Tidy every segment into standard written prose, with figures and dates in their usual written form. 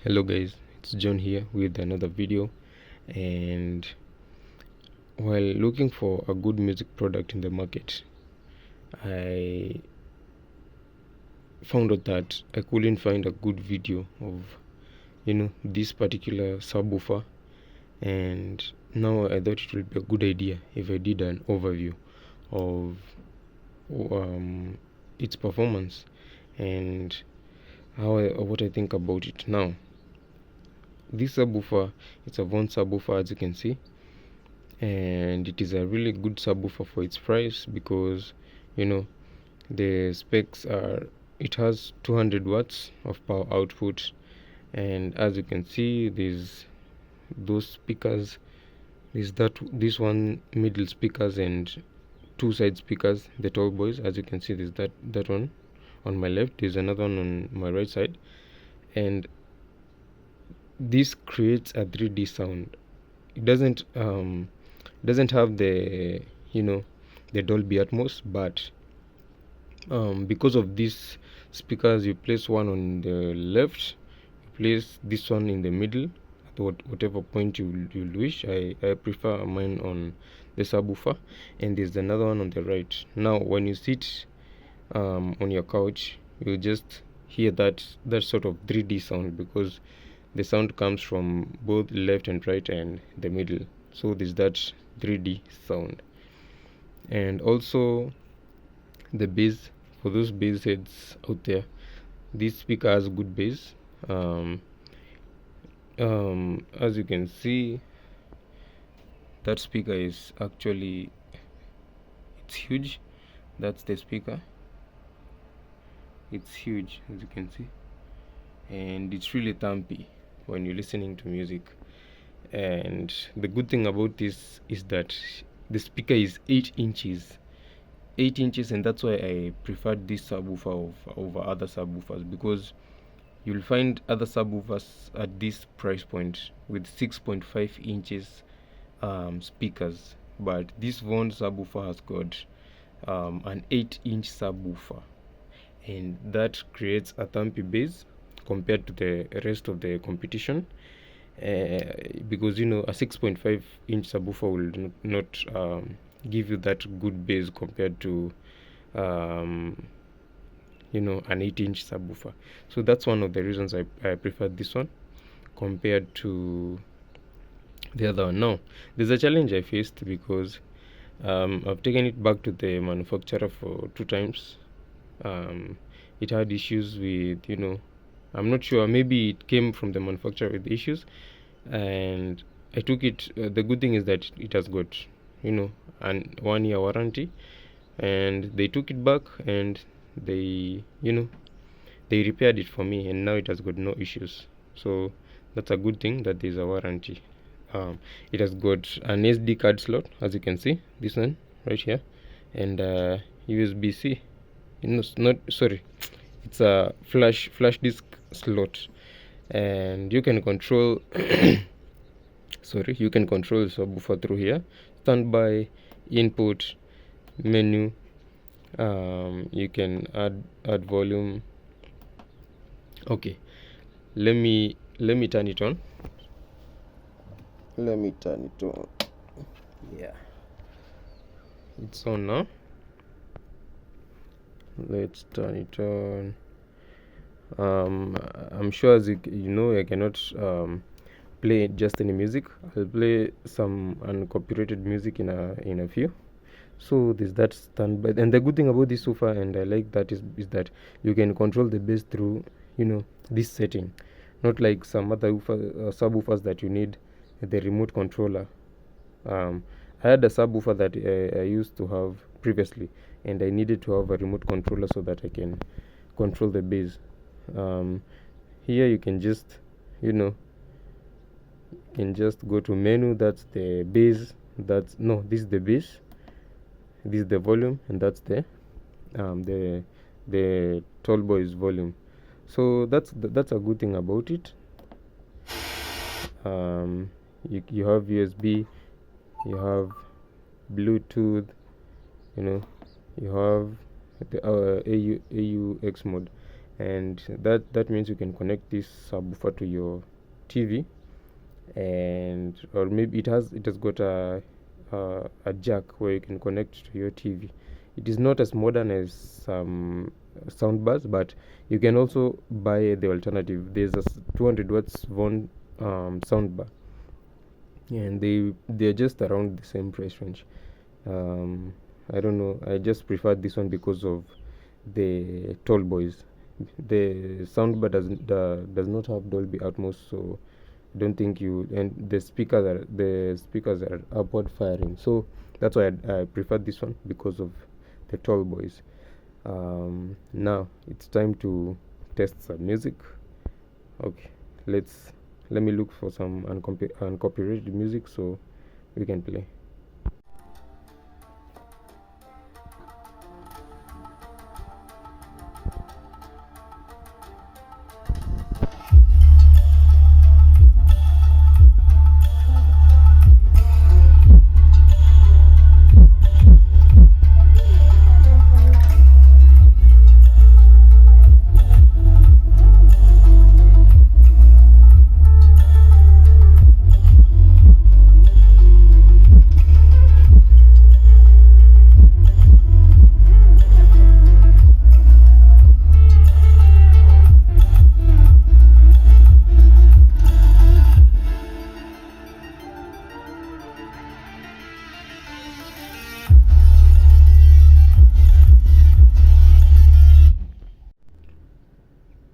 Hello guys, it's John here with another video. And while looking for a good music product in the market, I found out that I couldn't find a good video of this particular subwoofer, and now I thought it would be a good idea if I did an overview of its performance and what I think about it. Now, this subwoofer, it's a VES subwoofer, as you can see, and it is a really good subwoofer for its price because the specs are, it has 200 watts of power output, and as you can see, there's those speakers, this one middle speakers and two side speakers, the tall boys. As you can see, there's that one on my left, there's another one on my right side, and this creates a 3D sound. It doesn't have the the Dolby Atmos, but because of these speakers, you place one on the left, you place this one in the middle at whatever point you wish. I prefer mine on the subwoofer, and there's another one on the right. Now when you sit on your couch, you'll just hear that sort of 3D sound, because the sound comes from both left and right and the middle, so there's that 3D sound. And also the bass, for those bass heads out there, this speaker has good bass. As you can see, that speaker is actually, it's huge. That's the speaker, it's huge, as you can see, and it's really thumpy when you're listening to music. And the good thing about this is that the speaker is 8 inches, and that's why I preferred this subwoofer over other subwoofers, because you'll find other subwoofers at this price point with 6.5 inches speakers, but this VES subwoofer has got an 8-inch subwoofer, and that creates a thumpy bass compared to the rest of the competition, because a 6.5 inch subwoofer will not give you that good bass compared to an 8-inch subwoofer. So that's one of the reasons I prefer this one compared to the other one. Now, there's a challenge I faced, because I've taken it back to the manufacturer for 2 times. It had issues with, I'm not sure, maybe it came from the manufacturer with issues, and I took it. The good thing is that it has got an 1-year warranty, and they took it back and they repaired it for me, and now it has got no issues. So that's a good thing that there's a warranty. It has got an SD card slot, as you can see, this one right here, and USB-C. It's a flash disk slot, and you can control you can control the subwoofer through here: standby, input, menu. You can add volume. Okay, let me turn it on. Yeah, it's on now. Let's turn it on. I'm sure, as I cannot play just any music. I'll play some uncopyrighted music in a few. So there's that standby, and the good thing about this sofa, and I like that, is that you can control the bass through this setting, not like some other subwoofers that you need the remote controller. I had a subwoofer that I used to have previously, and I needed to have a remote controller so that I can control the bass. Here you can just go to menu. That's the bass. This is the bass, this is the volume, and that's the tall boy's volume. So that's a good thing about it. You have USB, you have Bluetooth, you have the AUX mode, and that means you can connect this subwoofer to your TV, and or maybe it has got a jack where you can connect to your TV. It is not as modern as some soundbars, but you can also buy the alternative. There's a 200 watts VES soundbar, and they're just around the same price range. I don't know, I just prefer this one because of the tall boys. The soundbar does not have Dolby Atmos, so I don't think you, and the speakers are upward firing, so that's why I prefer this one, because of the tall boys. Now it's time to test some music. Okay, let me look for some uncopyrighted music so we can play.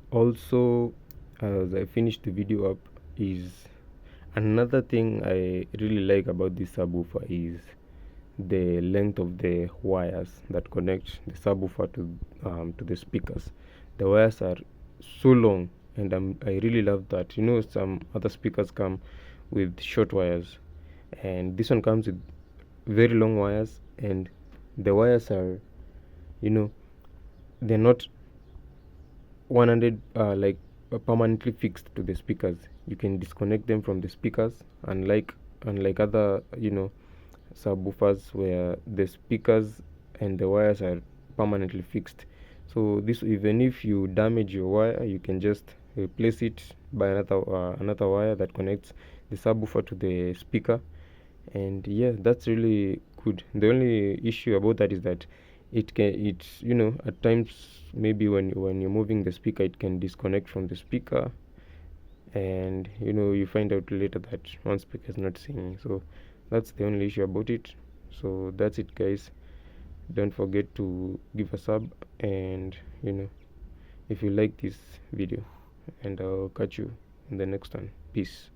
Also, as I finished the video up, is another thing I really like about this subwoofer is the length of the wires that connect the subwoofer to the speakers. The wires are so long, and I really love that. You know, some other speakers come with short wires, and this one comes with very long wires, and the wires are, you know, they're not 100 permanently fixed to the speakers. You can disconnect them from the speakers, unlike other, you know, subwoofers where the speakers and the wires are permanently fixed. So this, even if you damage your wire, you can just replace it by another wire that connects the subwoofer to the speaker. And yeah, that's really good. The only issue about that is that it's, you know, at times maybe when you're moving the speaker, it can disconnect from the speaker, and you know, you find out later that one speaker is not singing. So that's the only issue about it. So that's it, guys. Don't forget to give a sub, and you know, if you like this video, and I'll catch you in the next one. Peace.